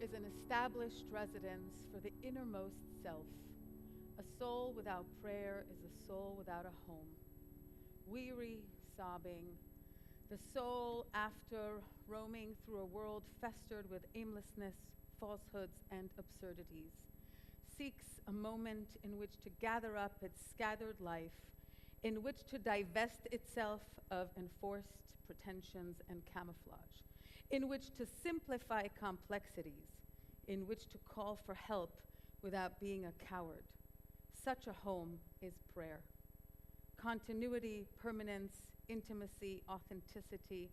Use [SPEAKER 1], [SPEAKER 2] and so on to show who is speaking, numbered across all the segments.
[SPEAKER 1] is an established residence for the innermost self. A soul without prayer is a soul without a home. Weary, sobbing, the soul, after roaming through a world festered with aimlessness, falsehoods, and absurdities, seeks a moment in which to gather up its scattered life, in which to divest itself of enforced pretensions and camouflage, in which to simplify complexities, in which to call for help without being a coward. Such a home is prayer. Continuity, permanence, intimacy, authenticity,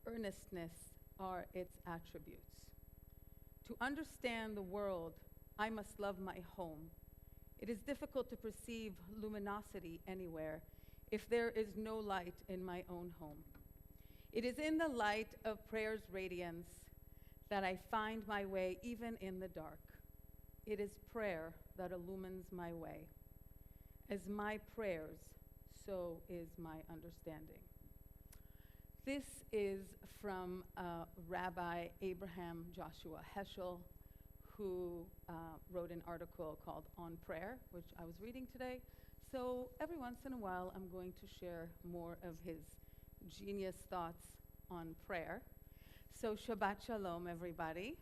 [SPEAKER 1] earnestness are its attributes. To understand the world, I must love my home. It is difficult to perceive luminosity anywhere if there is no light in my own home. It is in the light of prayer's radiance that I find my way even in the dark. It is prayer that illumines my way. As my prayers, so is my understanding. This is from Rabbi Abraham Joshua Heschel, who wrote an article called On Prayer, which I was reading today. So every once in a while, I'm going to share more of his genius thoughts on prayer. So Shabbat Shalom, everybody.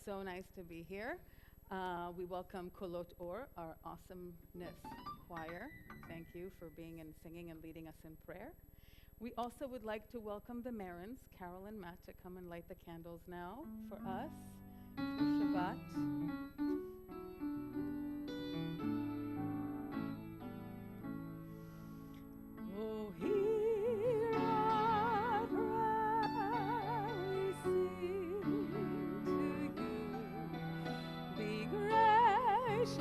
[SPEAKER 1] So nice to be here. We welcome Kolot Or, our awesomeness choir. Thank you for being and singing and leading us in prayer. We also would like to welcome the Marins, Carol and Matt, to come and light the candles now for us, for Shabbat. Oh, hear our prayer we sing to you. Be gracious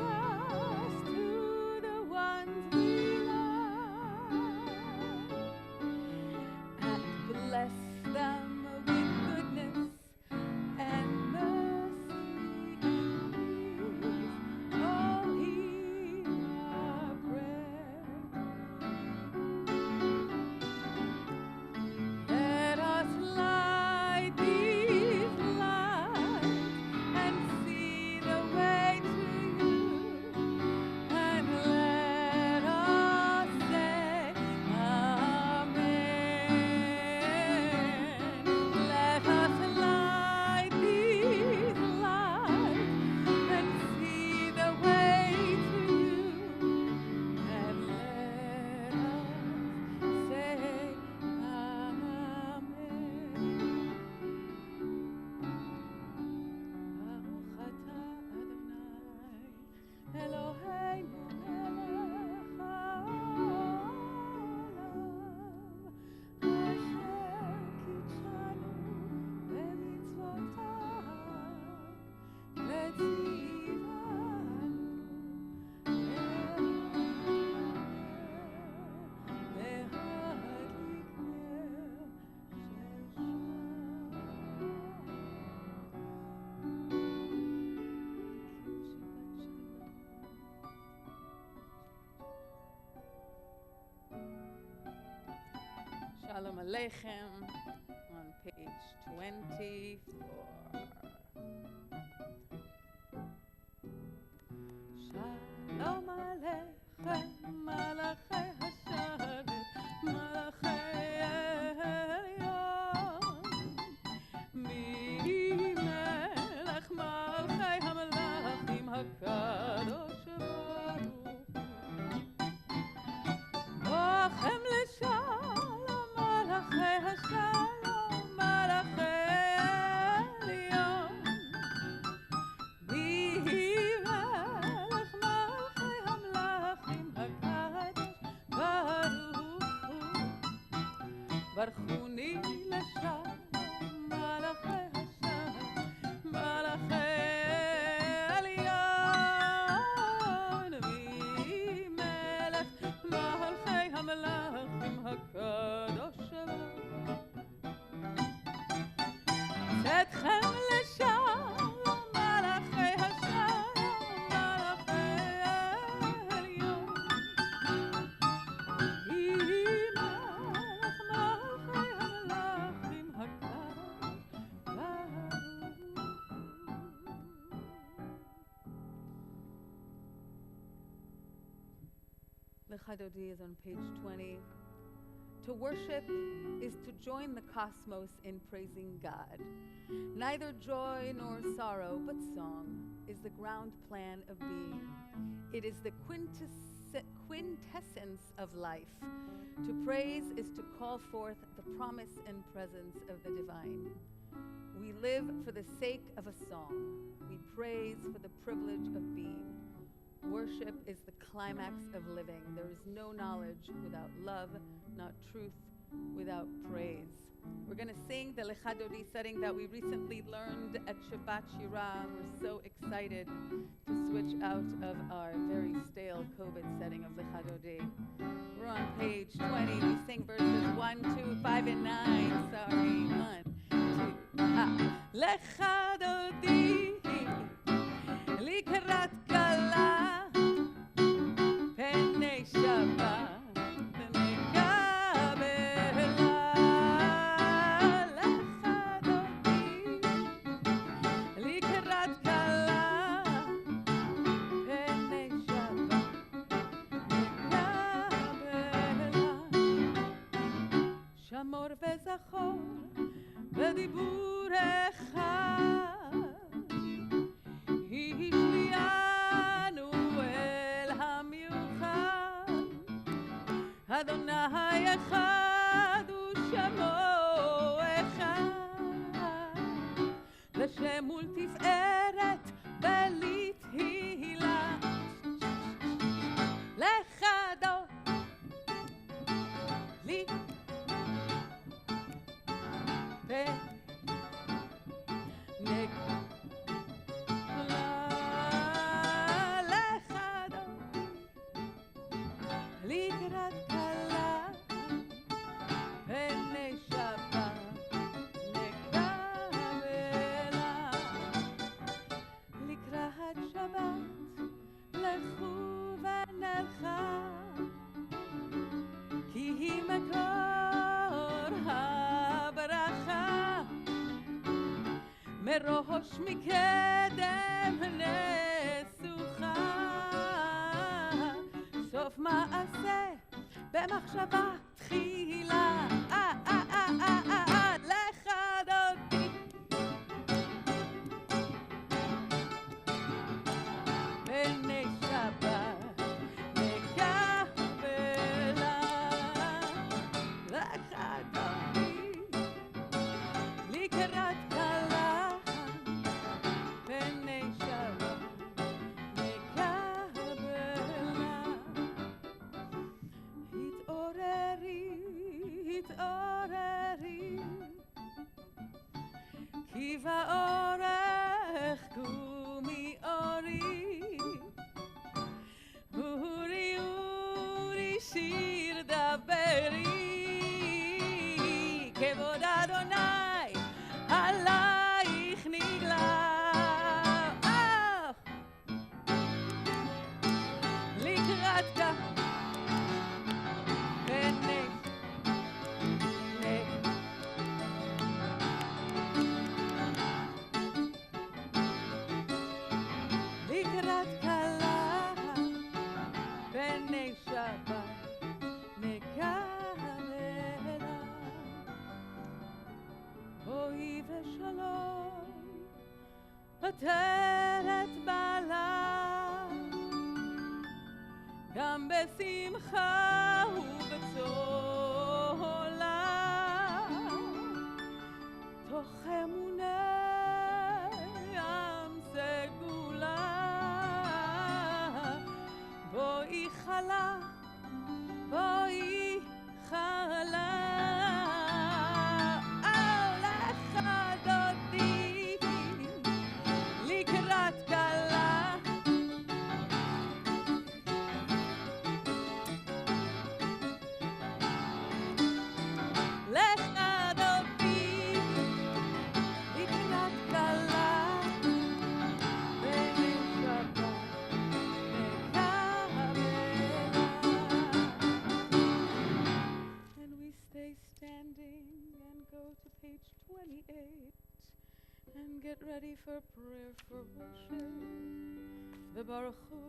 [SPEAKER 1] to the ones we love, and bless them with goodness and mercy and peace. Oh, hear our prayer. Let us light these lights and see the way to you, and let us say Amen. Let us light these lights and see the way to you, and let us say Amen. Baruch atah Adonai Eloheinu melech haolam, asher kitshanu bemitzvotav v'tzivanu להדליק נר של Shalom Aleichem on page 24. Shalom Aleichem, Malachi Hasharet, Malachi Elyon, Melech Malchei HaMelachim HaKadosh Baruch Hu. Bochem l'shalom, Malachi Hashalom, Malachi Elyon, Melech Malchei HaMelachim HaKadosh Baruch Hu. ברכוני לשלום, מלאכי השלום, מלאכי עליון, ממלך מלכי המלאכים הקדוש שלום. צאתכם לשלום, מלאכי השלום, מלאכי עליון, ממלך מלכי Lecha Dodi is on page 20. To worship is to join the cosmos in praising God. Neither joy nor sorrow, but song is the ground plan of being. It is the quintessence of life. To praise is to call forth the promise and presence of the divine. We live for the sake of a song. We praise for the privilege of being. Worship is the climax of living. There is no knowledge without love, not truth without praise. We're going to sing the Lecha Dodi setting that we recently learned at Shabbat Shirah. We're so excited to switch out of our very stale COVID setting of Lecha Dodi. We're on page 20. We sing verses 1, 2, 5, and 9. Sorry. 1, 2, Lecha Dodi likrat kala penei Shabbat. שמור וזכור בדיבור אחד, השמיענו אל המיוחד, אדוני אחד ושמו אחד, לשם ולתפארת ולתהילה. לך דודי לקראת כלה פני שבת נקבלה. לקראת שבת לכו ונלכה, כי היא מקור הברכה, מראש מקדם נסוכה, סוף מעשה במחשבה תחילה. לך דודי בני שבת נקבלה. לך דודי לקראת כלה פני שבת נקבלה. התעוררי, התעוררי, כי באורך קומי אורי, אורי אורי שיר דברי, כבוד אדוני עלייך נגלה. לקראת כלה פני לקראת כלה פני שבת נקבלה. אוי ושלום עטרת בעלה, גם בשמחה ובצהלה, תוך אמונה ים סגולה. בואי חלה, בואי חלה. לך דודי לקראת כלה, לך דודי לקראת כלה פני שבת נקבלה. And we stay standing and go to page 28 and get ready for prayer for worship. The Baruch Hu.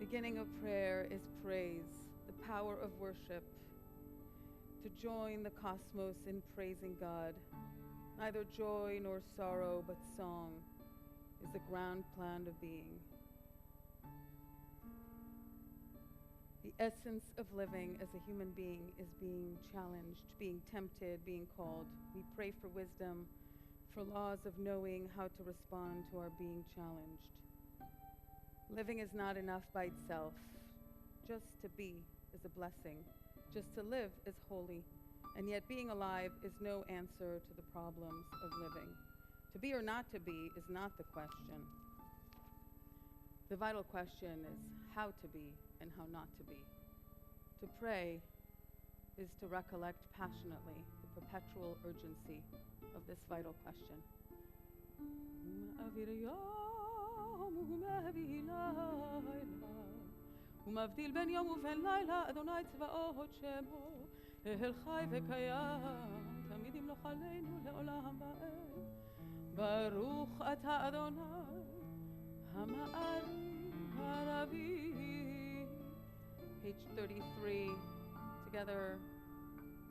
[SPEAKER 1] beginning of prayer is praise, the power of worship, to join the cosmos in praising God. Neither joy nor sorrow, but song is the ground plan of being. The essence of living as a human being is being challenged, being tempted, being called. We pray for wisdom, for laws of knowing how to respond to our being challenged. Living is not enough by itself. Just to be is a blessing. Just to live is holy. And yet being alive is no answer to the problems of living. To be or not to be is not the question. The vital question is how to be and how not to be. To pray is to recollect passionately the perpetual urgency of this vital question. ומבדיל בין יום ובין לילה, אדוני צבאות שמו, אל חי וקיים, תמיד ימלוך עלינו לעולם ועד. ברוך אתה אדוני, המארים הרבים. Page 33, together,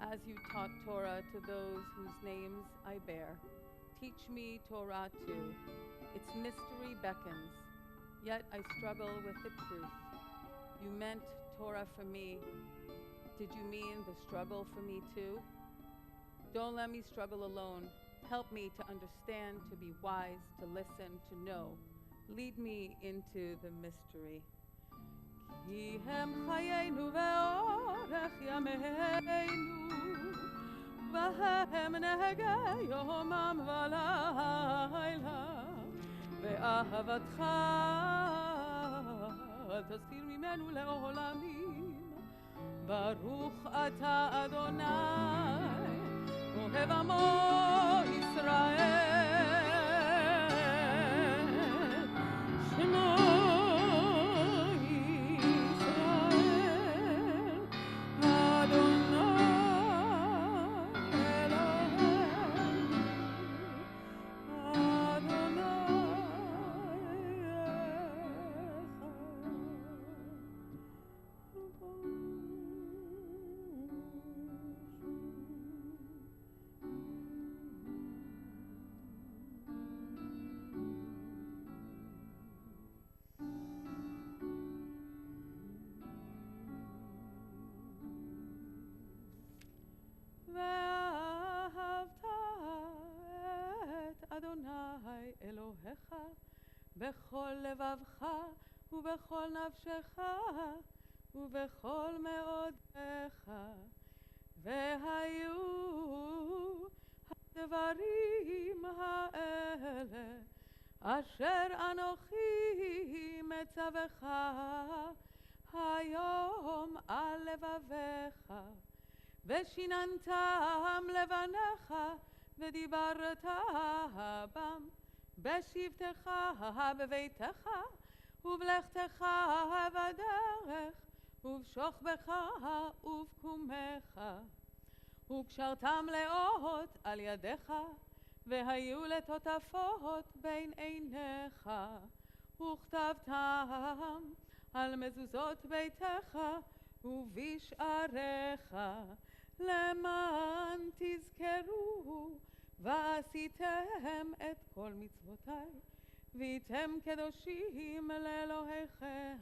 [SPEAKER 1] as you taught Torah to those whose names I bear. Teach me Torah too. Its mystery beckons, yet I struggle with the truth. You meant Torah for me. Did you mean the struggle for me too? Don't let me struggle alone. Help me to understand, to be wise, to listen, to know. Lead me into the mystery. כי הם חיינו ואורך ימינו, והם נהגי יומם ולילה, ואהבתך אל תסתיר ממנו לעולמים. ברוך אתה אדוני, אוהב עמו ישראל. שמו אדוני אלוהיך בכל לבבך ובכל נפשך ובכל מאודך, והיו הדברים האלה אשר אנוכי מצווך היום על לבביך, ושיננתם לבניך ודיברת בם בשבתך בביתך ובלכתך בדרך ובשוכבך ובקומך, וקשרתם לאות על ידיך והיו לטוטפות בין עיניך, וכתבתם על מזוזות ביתך ובשעריך, למען תזכרו ועשיתם את כל מצוותיי והייתם קדושים לאלוהיכם.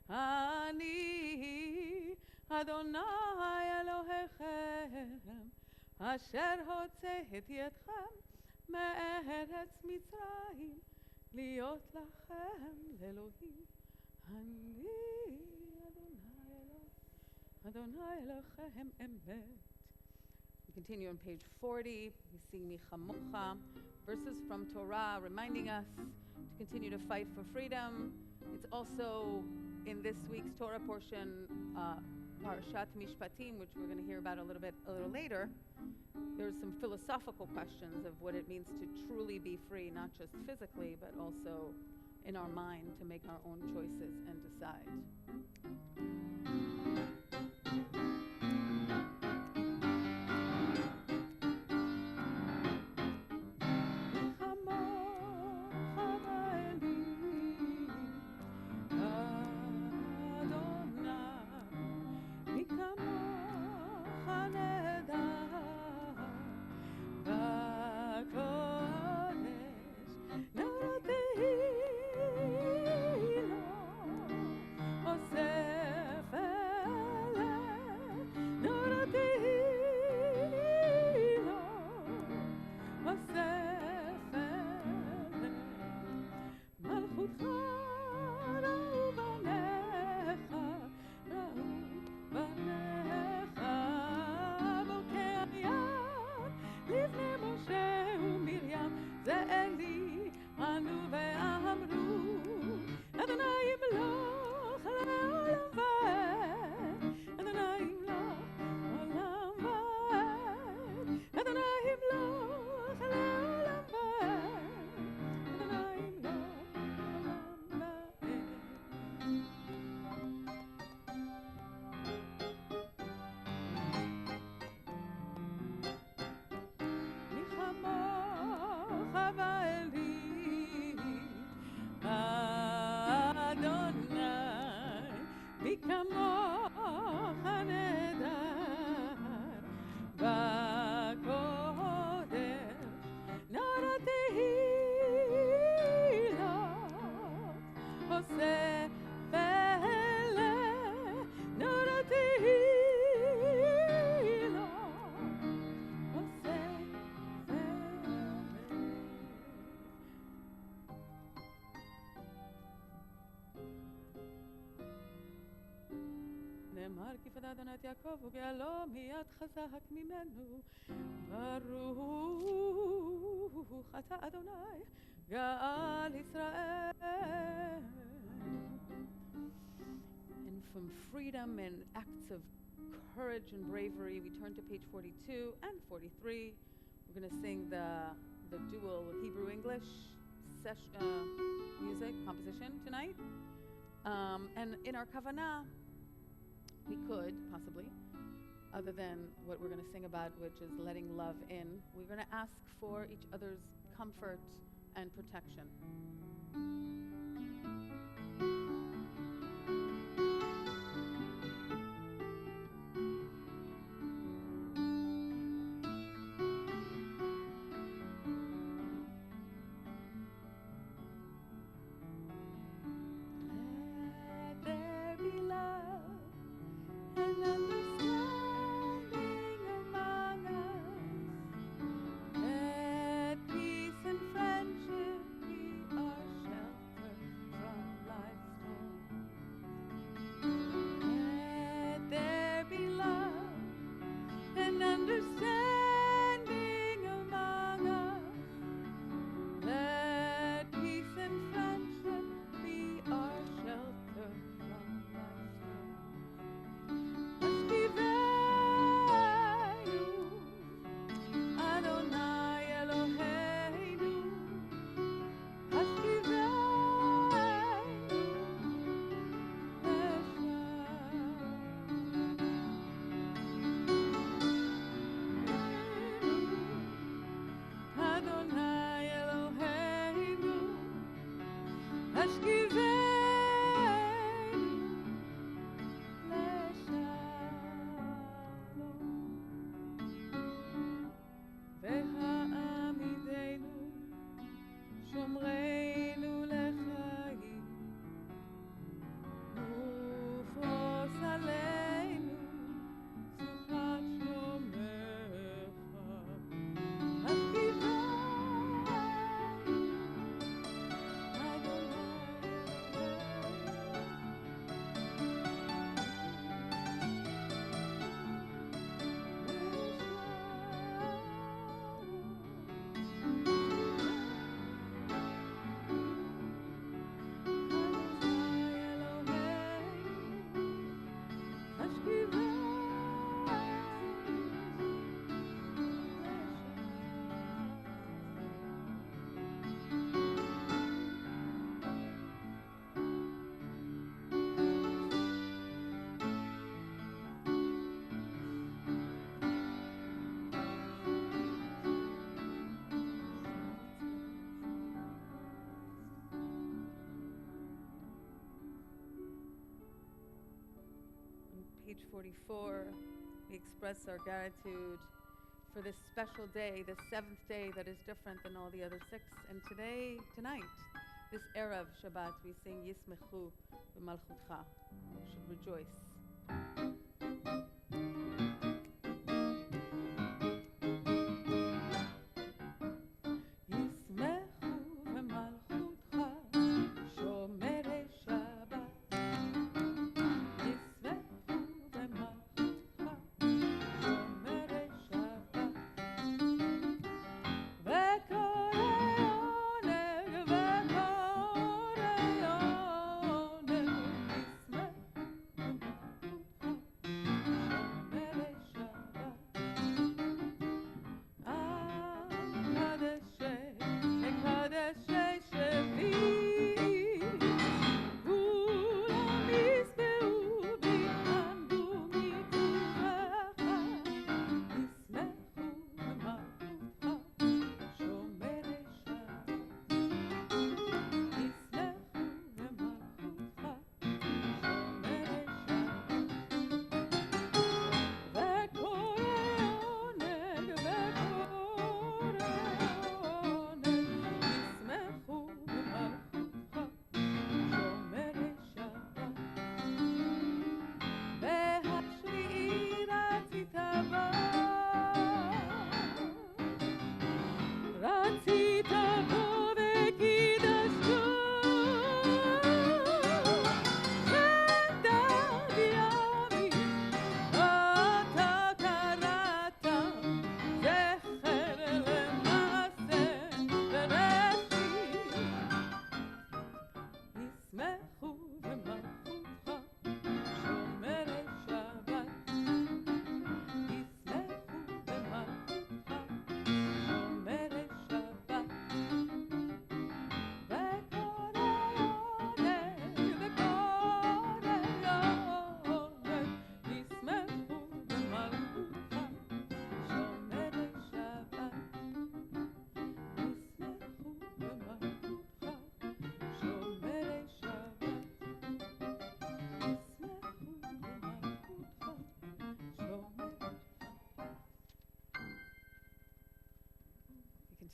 [SPEAKER 1] אני אדוני אלוהיכם אשר הוצאתי אתכם מארץ מצרים להיות לכם לאלוהים. אני Adonai Elohim Emet. We continue on page 40. We sing Mi Chamocha, verses from Torah reminding us to continue to fight for freedom. It's also in this week's Torah portion, Parashat Mishpatim, which we're going to hear about a little later. There's some philosophical questions of what it means to truly be free, not just physically, but also in our mind to make our own choices and decide. אדוני את יעקב וגאלו מיד חזק ממנו. ברוך אתה אדוני גאל ישראל. And from freedom and acts of courage and bravery, we turn to page 42 and 43. We're going to sing the dual Hebrew-English music composition tonight. And in our kavanah, we could possibly, other than what we're going to sing about, which is letting love in, we're going to ask for each other's comfort and protection. Page 44, we express our gratitude for this special day, the seventh day that is different than all the other six. And tonight, this Erev Shabbat, we sing Yismechu b'malchutcha. We should rejoice.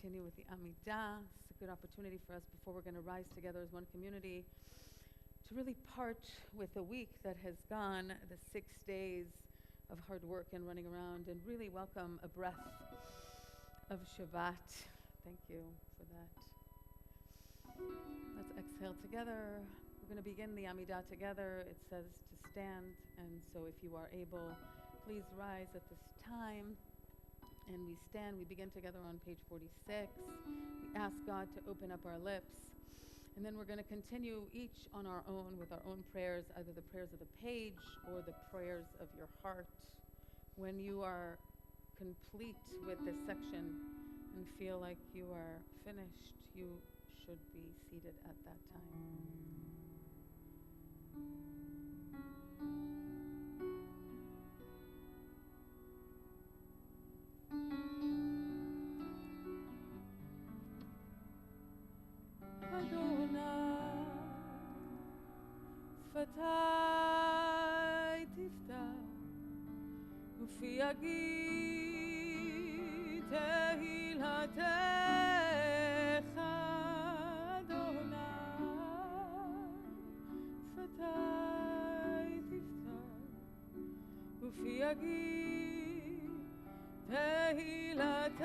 [SPEAKER 1] continue with the Amidah. It's a good opportunity for us before we're going to rise together as one community to really part with a week that has gone, the 6 days of hard work and running around, and really welcome a breath of Shabbat. Thank you for that. Let's exhale together. We're going to begin the Amidah together. It says to stand, and so if you are able, please rise at this time. And we stand. We begin together on page 46. We ask God to open up our lips. And then we're going to continue each on our own with our own prayers, either the prayers of the page or the prayers of your heart. When you are complete with this section and feel like you are finished, you should be seated at that time. שפתי תפתח ופי יגיד תהילתך אדוני שפתי תפתח ופי יגיד תהילתך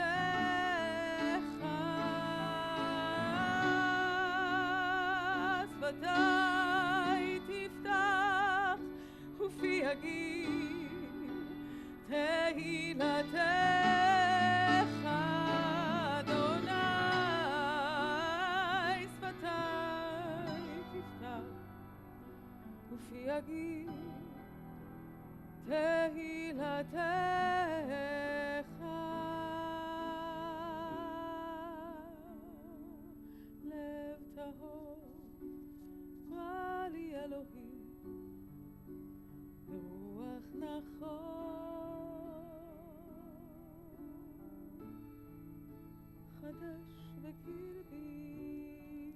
[SPEAKER 1] שפתי ופי יגיד תהילתך אדוני שפתי תפתח ופי יגיד תהילתך לב טהור ברא לי אלוהים רוח נכון חדש בקרבי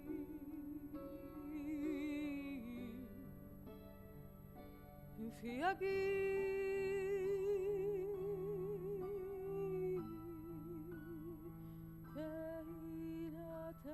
[SPEAKER 1] ופי יגיד תהילתך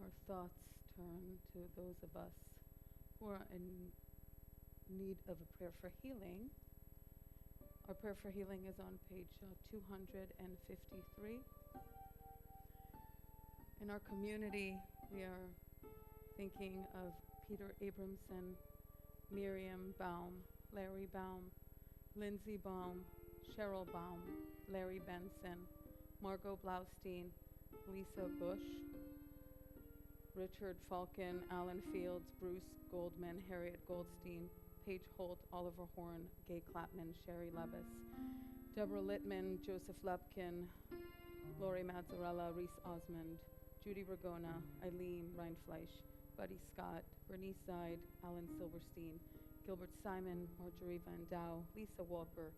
[SPEAKER 1] Our thoughts turn to those of us who are in need of a prayer for healing. Our prayer for healing is on page 253. In our community, we are thinking of Peter Abramson, Miriam Baum, Larry Baum, Lindsay Baum, Cheryl Baum, Larry Benson, Margot Blaustein, Lisa Bush, Richard Falcon, Alan Fields, Bruce Goldman, Harriet Goldstein, Paige Holt, Oliver Horn, Gay Clapman, Sherry Levis, Deborah Littman, Joseph Lepkin, Lori Mazzarella, Reese Osmond, Judy Ragona, Eileen Reinfleisch, Buddy Scott, Bernice Zide, Alan Silverstein, Gilbert Simon, Marjorie Van Dow, Lisa Walker,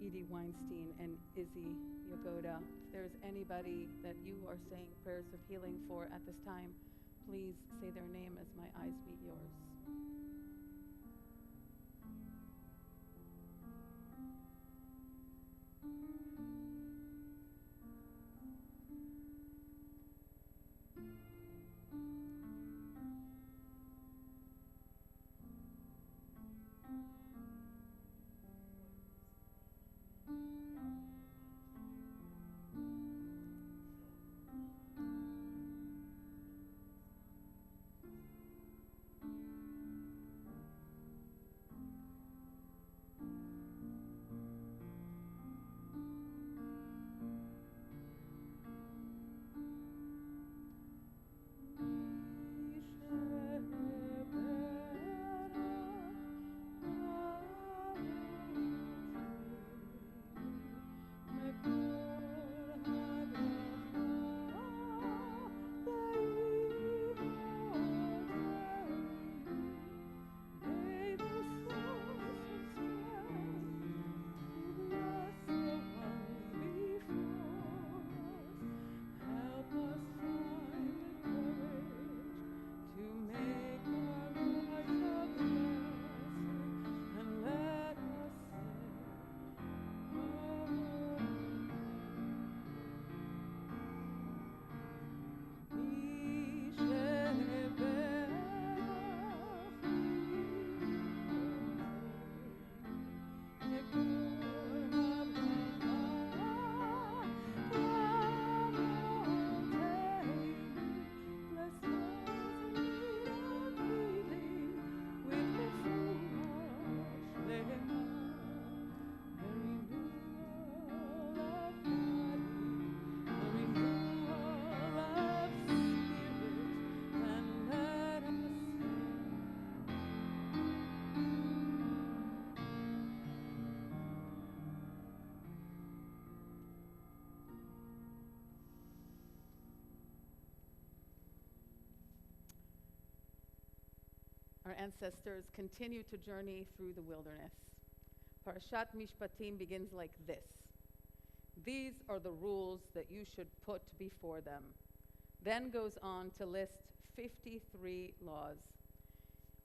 [SPEAKER 1] Edie Weinstein, and Izzy Yagoda. If there's anybody that you are saying prayers of healing for at this time, please say their name as my eyes meet yours. our ancestors continue to journey through the wilderness. Parashat Mishpatim begins like this. These are the rules that you should put before them. Then goes on to list 53 laws.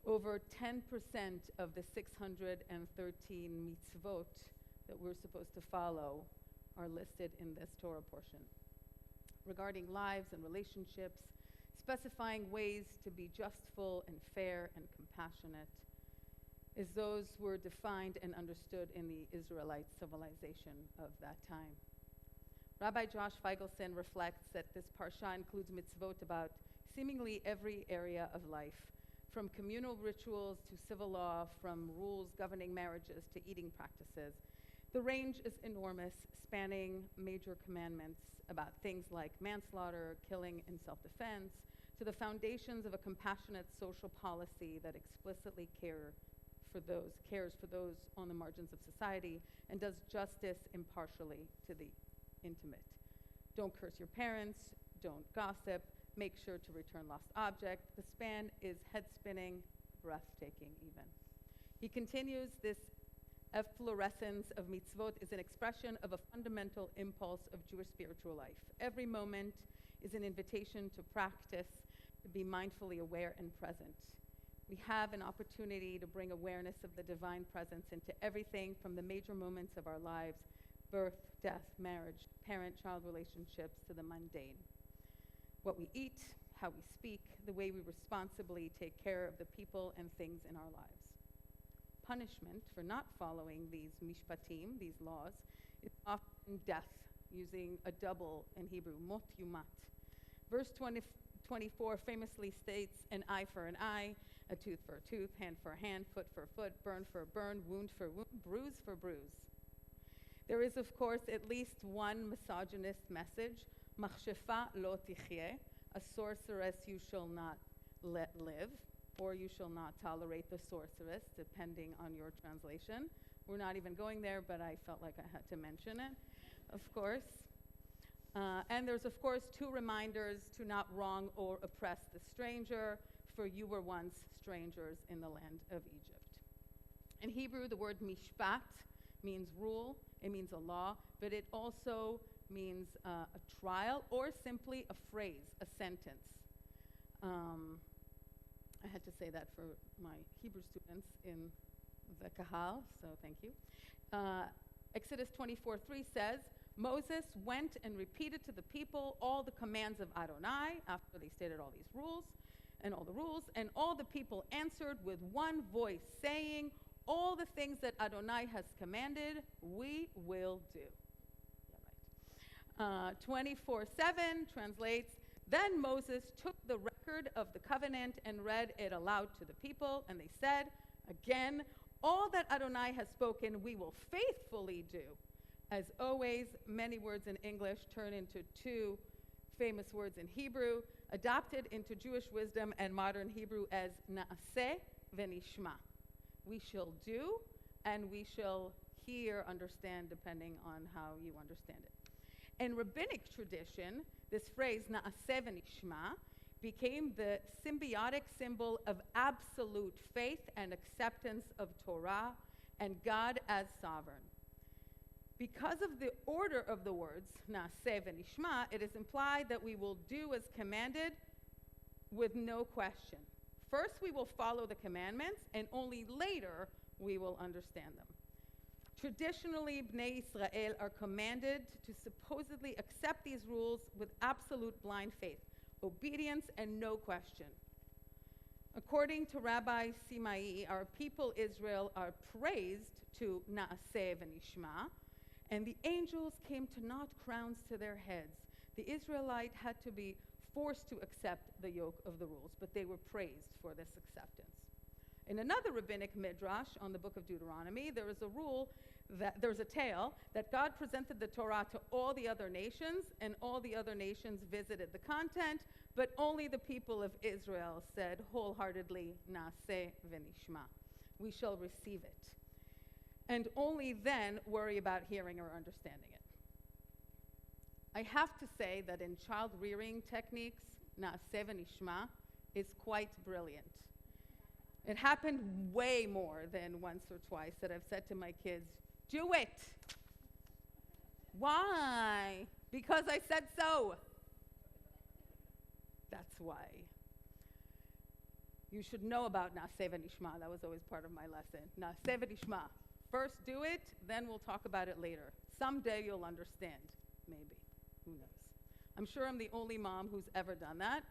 [SPEAKER 1] Over 10% of the 613 mitzvot that we're supposed to follow are listed in this Torah portion. Regarding lives and relationships, specifying ways to be justful and fair and compassionate, as those were defined and understood in the Israelite civilization of that time. Rabbi Josh Feigelson reflects that this parsha includes mitzvot about seemingly every area of life, from communal rituals to civil law, from rules governing marriages to eating practices. The range is enormous, spanning major commandments about things like manslaughter, killing, and self-defense, to the foundations of a compassionate social policy that explicitly cares for those on the margins of society and does justice impartially to the intimate. Don't curse your parents, don't gossip, make sure to return lost objects. The span is head-spinning, breathtaking even. He continues, this efflorescence of mitzvot is an expression of a fundamental impulse of Jewish spiritual life. Every moment is an invitation to practice, to be mindfully aware and present. We have an opportunity to bring awareness of the divine presence into everything from the major moments of our lives, birth, death, marriage, parent-child relationships, to the mundane. What we eat, how we speak, the way we responsibly take care of the people and things in our lives. Punishment for not following these mishpatim, these laws, is often death, using a double in Hebrew, mot yumat. Verse 24 famously states, an eye for an eye, a tooth for a tooth, hand for a hand, foot for a foot, burn for a burn, wound for a wound, bruise for bruise. There is, of course, at least one misogynist message, machshefa lo tichyeh, a sorceress you shall not let live, or you shall not tolerate the sorceress, depending on your translation. We're not even going there, but I felt like I had to mention it, of course. And there's, of course, two reminders to not wrong or oppress the stranger, for you were once strangers in the land of Egypt. In Hebrew, the word mishpat means rule, it means a law, but it also means a trial or simply a phrase, a sentence. I had to say that for my Hebrew students in the Kahal, so thank you. Exodus 24:3 says, Moses went and repeated to the people all the commands of Adonai after they stated all these rules and all the rules, and all the people answered with one voice, saying, all the things that Adonai has commanded, we will do. Yeah, right. 24:7 translates, then Moses took the record of the covenant and read it aloud to the people, and they said, again, all that Adonai has spoken, we will faithfully do. As always, many words in English turn into two famous words in Hebrew, adopted into Jewish wisdom and modern Hebrew as na'aseh v'nishma. We shall do, and we shall hear, understand, depending on how you understand it. In rabbinic tradition, this phrase, na'aseh v'nishma, became the symbiotic symbol of absolute faith and acceptance of Torah and God as sovereign. Because of the order of the words, na'aseh v'nishma, it is implied that we will do as commanded with no question. First, we will follow the commandments, and only later we will understand them. Traditionally, Bnei Israel are commanded to supposedly accept these rules with absolute blind faith, obedience, and no question. According to Rabbi Simai, our people Israel are praised to na'aseh v'nishma, and the angels came to knot crowns to their heads. The Israelite had to be forced to accept the yoke of the rules, but they were praised for this acceptance. In another rabbinic midrash on the book of Deuteronomy, there's a tale that God presented the Torah to all the other nations, and all the other nations visited the content, but only the people of Israel said wholeheartedly, na'aseh v'nishma. We shall receive it. And only then worry about hearing or understanding it. I have to say that in child rearing techniques, na'aseh v'nishma is quite brilliant. It happened way more than once or twice that I've said to my kids, do it. Why? Because I said so. That's why. You should know about Naseh v'nishma. That was always part of my lesson. Naseh v'nishma. First do it, then we'll talk about it later. Someday you'll understand, maybe. Who knows? I'm sure I'm the only mom who's ever done that.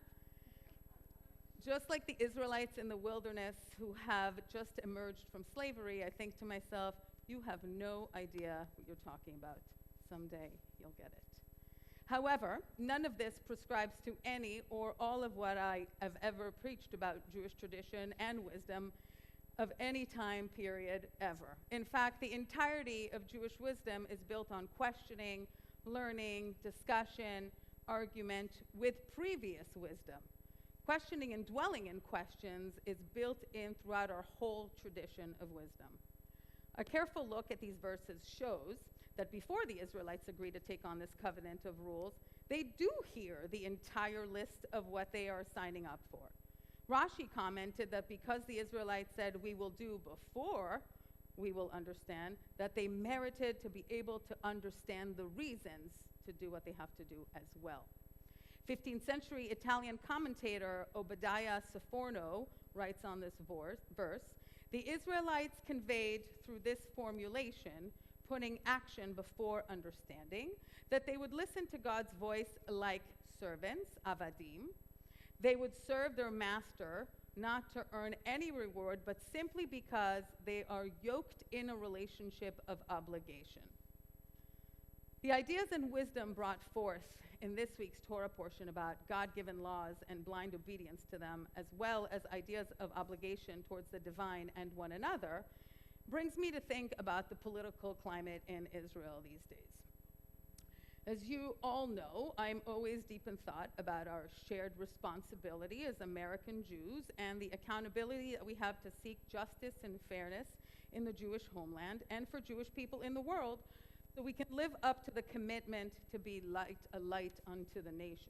[SPEAKER 1] Just like the Israelites in the wilderness who have just emerged from slavery, I think to myself, you have no idea what you're talking about. Someday you'll get it. However, none of this prescribes to any or all of what I have ever preached about Jewish tradition and wisdom of any time period ever. In fact, the entirety of Jewish wisdom is built on questioning, learning, discussion, argument with previous wisdom. Questioning and dwelling in questions is built in throughout our whole tradition of wisdom. A careful look at these verses shows that before the Israelites agreed to take on this covenant of rules, they do hear the entire list of what they are signing up for. Rashi commented that because the Israelites said, we will do before we will understand, that they merited to be able to understand the reasons to do what they have to do as well. 15th century Italian commentator Obadiah Saforno writes on this verse, the Israelites conveyed through this formulation, putting action before understanding, that they would listen to God's voice like servants, avadim. They would serve their master not to earn any reward, but simply because they are yoked in a relationship of obligation. The ideas and wisdom brought forth in this week's Torah portion about God-given laws and blind obedience to them, as well as ideas of obligation towards the divine and one another, brings me to think about the political climate in Israel these days. As you all know, I'm always deep in thought about our shared responsibility as American Jews and the accountability that we have to seek justice and fairness in the Jewish homeland and for Jewish people in the world, so we can live up to the commitment to be a light unto the nations.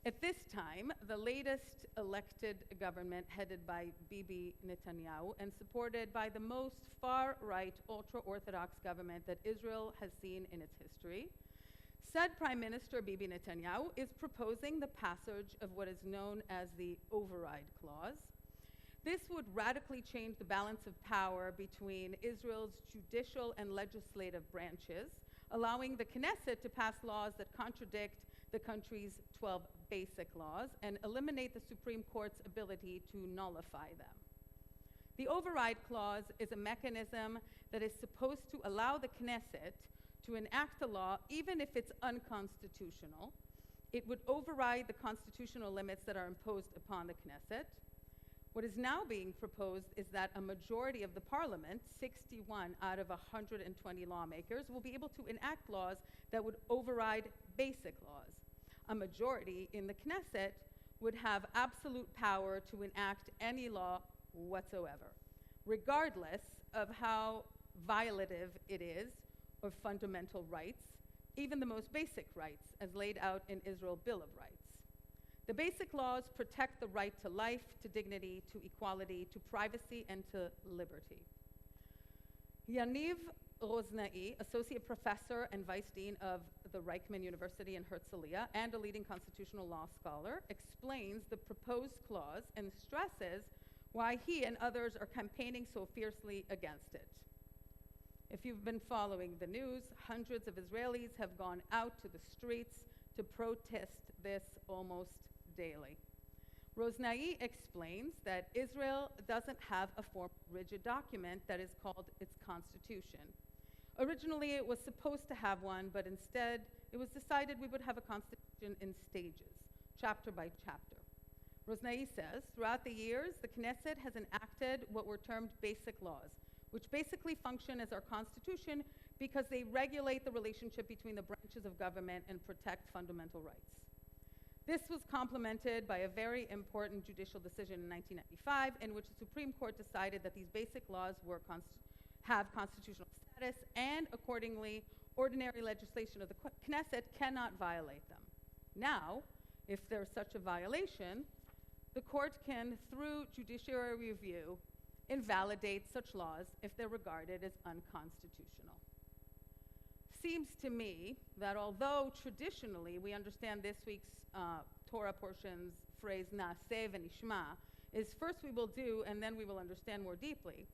[SPEAKER 1] At this time, the latest elected government headed by Bibi Netanyahu and supported by the most far-right, ultra-Orthodox government that Israel has seen in its history, said Prime Minister Bibi Netanyahu is proposing the passage of what is known as the Override Clause. This would radically change the balance of power between Israel's judicial and legislative branches, allowing the Knesset to pass laws that contradict the country's 12 basic laws and eliminate the Supreme Court's ability to nullify them. The Override Clause is a mechanism that is supposed to allow the Knesset to enact a law even if it's unconstitutional. It would override the constitutional limits that are imposed upon the Knesset. What is now being proposed is that a majority of the parliament, 61 out of 120 lawmakers, will be able to enact laws that would override basic laws. A majority in the Knesset would have absolute power to enact any law whatsoever, regardless of how violative it is of fundamental rights, even the most basic rights as laid out in Israel's Bill of Rights. The basic laws protect the right to life, to dignity, to equality, to privacy, and to liberty. Yaniv Roznai, associate professor and vice dean of the Reichman University in Herzliya and a leading constitutional law scholar, explains the proposed clause and stresses why he and others are campaigning so fiercely against it. If you've been following the news, hundreds of Israelis have gone out to the streets to protest this almost daily. Roznai explains that Israel doesn't have a formal rigid document that is called its constitution. Originally, it was supposed to have one, but instead, it was decided we would have a constitution in stages, chapter by chapter. Roznai says, throughout the years, the Knesset has enacted what were termed basic laws, which basically function as our constitution because they regulate the relationship between the branches of government and protect fundamental rights. This was complemented by a very important judicial decision in 1995 in which the Supreme Court decided that these basic laws have constitutional status and accordingly ordinary legislation of the Knesset cannot violate them. Now, if there's such a violation, the court can, through judiciary review, invalidate such laws if they're regarded as unconstitutional. Seems to me that although traditionally we understand this week's Torah portion's phrase na'aseh v'nishma is first we will do and then we will understand more deeply,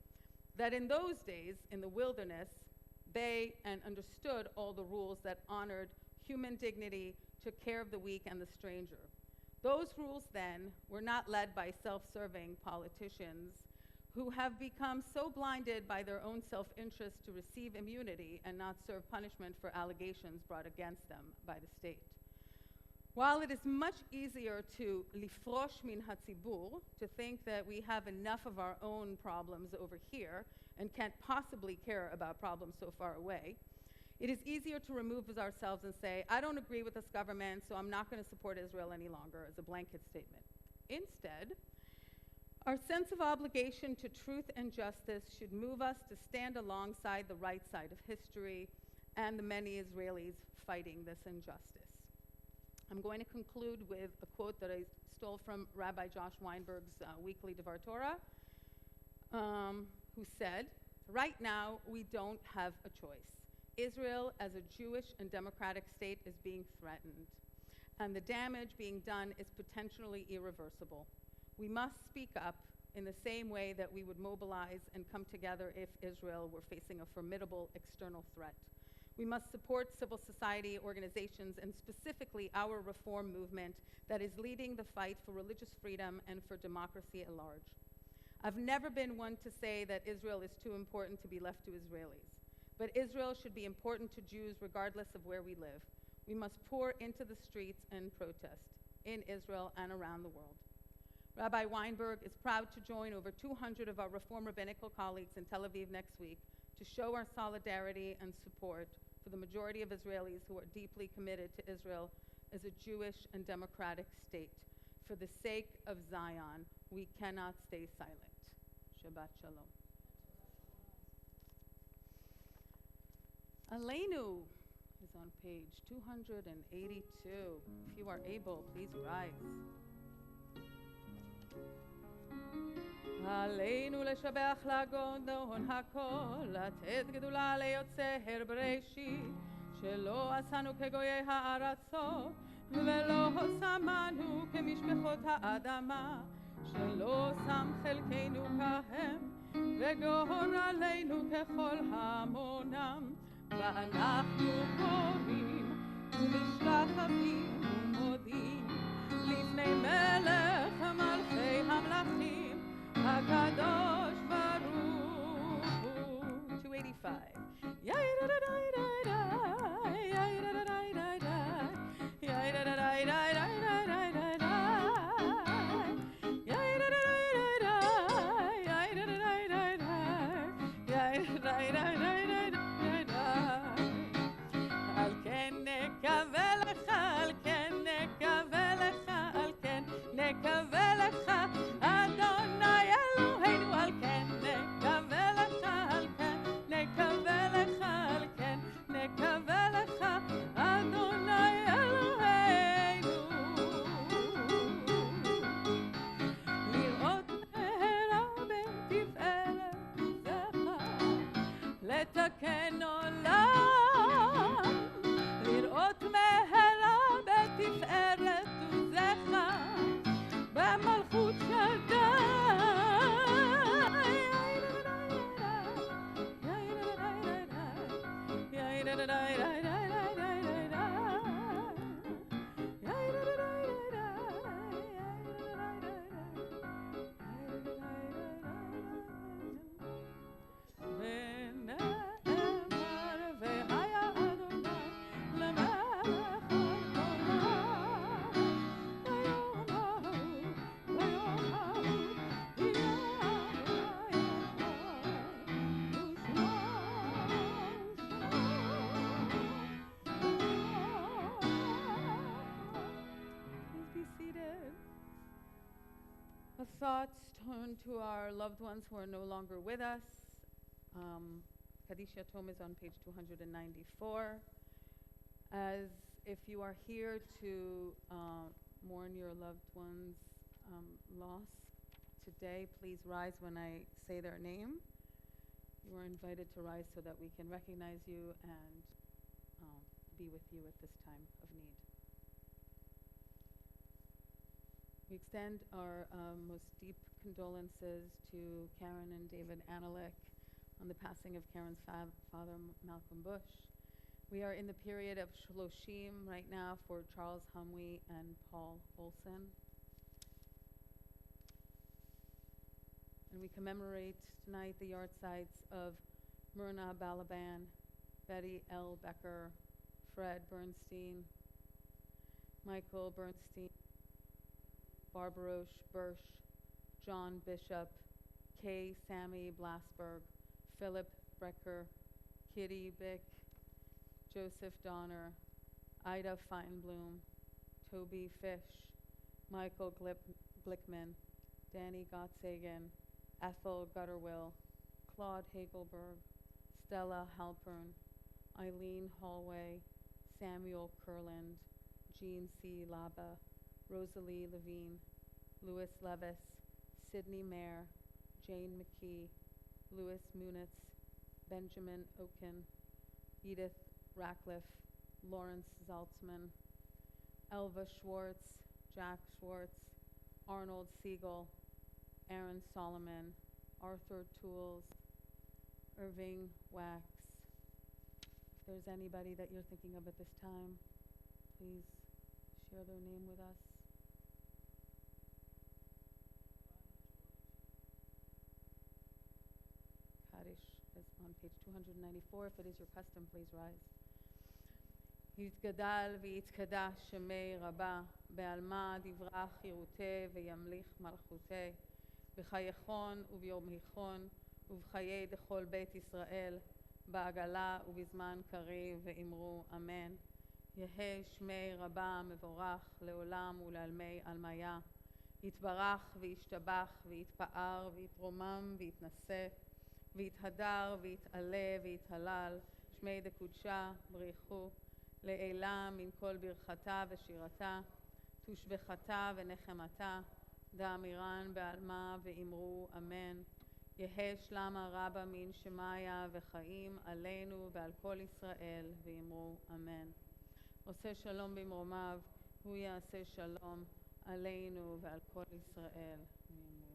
[SPEAKER 1] that in those days in the wilderness they understood all the rules that honored human dignity, took care of the weak and the stranger. Those rules then were not led by self-serving politicians who have become so blinded by their own self-interest to receive immunity and not serve punishment for allegations brought against them by the state. While it is much easier to lifrosh min hatzibur, to think that we have enough of our own problems over here and can't possibly care about problems so far away, it is easier to remove ourselves and say, I don't agree with this government, so I'm not going to support Israel any longer, as a blanket statement. Instead, our sense of obligation to truth and justice should move us to stand alongside the right side of history and the many Israelis fighting this injustice. I'm going to conclude with a quote that I stole from Rabbi Josh Weinberg's weekly Devar Torah, who said, right now we don't have a choice. Israel as a Jewish and democratic state is being threatened, and the damage being done is potentially irreversible. We must speak up in the same way that we would mobilize and come together if Israel were facing a formidable external threat. We must support civil society organizations and specifically our reform movement that is leading the fight for religious freedom and for democracy at large. I've never been one to say that Israel is too important to be left to Israelis. But Israel should be important to Jews regardless of where we live. We must pour into the streets and protest in Israel and around the world. Rabbi Weinberg is proud to join over 200 of our Reform rabbinical colleagues in Tel Aviv next week to show our solidarity and support for the majority of Israelis who are deeply committed to Israel as a Jewish and democratic state. For the sake of Zion, we cannot stay silent. Shabbat Shalom. Aleinu is on page 282. If you are able, please rise. עלינו לשבח לאדון הכל, לתת גדולה ליוצר בראשית, שלא עשנו כגויי הארצות, ולא שמנו כמשפחות האדמה, שלא שם חלקנו כהם, וגורלנו ככל המונם. ואנחנו קוראים ומשתחווים ומודים לפני מלך מלכי המלכים הקדוש ברוך הוא. 285. על כן נקווה לך, על כן נקווה לך, על כן נקווה לך, אדוני אלוהינו, על כן נקווה לך, על כן נקווה לך, על כן נקווה לך, אדוני אלוהינו. לראות מהרה בתפארת עוזך, לתקן עולם, לראות מהרה בתפארת עוזך, במלכות שדי. Our thoughts turn to our loved ones who are no longer with us. Kaddish Yatom is on page 294. As if you are here to mourn your loved ones, lost today, please rise when I say their name. You are invited to rise so that we can recognize you and be with you at this time of need. We extend our most deep condolences to Karen and David Analik on the passing of Karen's father, Malcolm Bush. We are in the period of Shloshim right now for Charles Humwe and Paul Olson. And we commemorate tonight the yahrzeits of Myrna Balaban, Betty L. Becker, Fred Bernstein, Michael Bernstein, Barbarosh Birsch, John Bishop, Kay Sammy Blasberg, Philip Brecker, Kitty Bick, Joseph Donner, Ida Feinblum, Toby Fish, Michael Glickman, Danny Gottsagen, Ethel Gutterwill, Claude Hagelberg, Stella Halpern, Eileen Hallway, Samuel Kurland, Jean C. Laba, Rosalie Levine, Louis Levis, Sidney Mayer, Jane McKee, Louis Munitz, Benjamin Oken, Edith Ratcliffe, Lawrence Zaltzman, Elva Schwartz, Jack Schwartz, Arnold Siegel, Aaron Solomon, Arthur Tools, Irving Wax. If there's anybody that you're thinking of at this time, please share their name with us. Kaddish is on page 294. If it is your custom, please rise. יתגדל ויתקדש שמי רבה, בעלמא דברך חירותי וימליך מלכותי, בחייכון וביומהיכון ובחיי דכל בית ישראל, בעגלה ובזמן קריב ואמרו אמן. יהא שמי רבה מבורך לעולם ולעלמי עלמיה, יתברך וישתבח ויתפאר ויתרומם ויתנשא, ויתהדר ויתעלה ויתהלל, שמי דקודשה בריחו, לעילה מן כל ברכתה ושירתה, תושבחתה ונחמתה, דאמירן בעלמה ואמרו אמן. יהא שלמה רבה מן שמיה וחיים עלינו ועל כל ישראל ואמרו אמן. עושה שלום במרומיו, הוא יעשה שלום עלינו ועל כל ישראל ואמרו.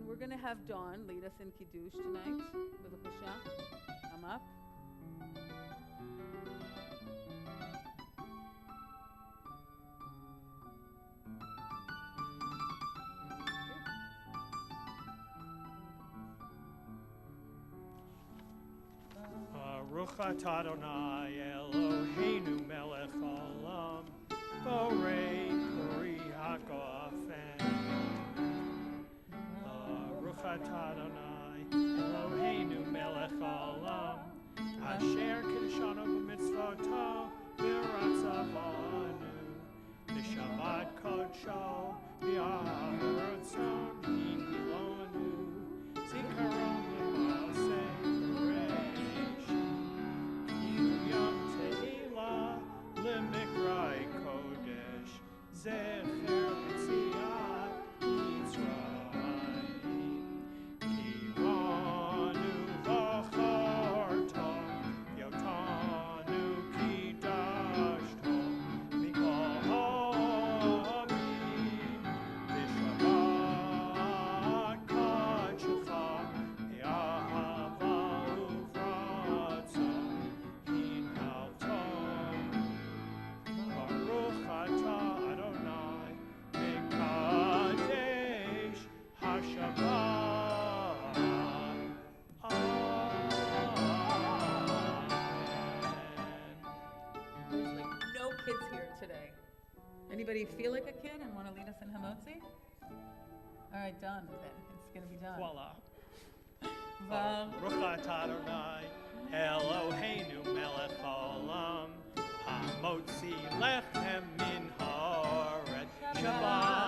[SPEAKER 1] We're going to have Dawn lead us in Kiddush tonight. Bevakasha, come up.
[SPEAKER 2] Baruch atah Adonai Eloheinu melech haolam, borei peri hakofen. Baruch atah Adonai Eloheinu melech haolam, asher kiddushanu b'mitzvoto v'ratzavanu, b'shabbat kodsho v'aharotzon higilonu, zikaron l'maaseh karesh, yom te'ila l'mikrai kodesh, zecher l'tziat Yitzrayim, kivanu v'chartam, yotanu kidashtam, mikol ha'amim, v'shabbat
[SPEAKER 1] Anybody feel like a kid and want to lead us in Hamotzi? All right, done then. It's going to be done.
[SPEAKER 2] Voila.
[SPEAKER 1] Vav.
[SPEAKER 2] Baruch atah Adonai, Eloheinu melech haolam, hamotzi lechem min haaretz.
[SPEAKER 1] Shabbat.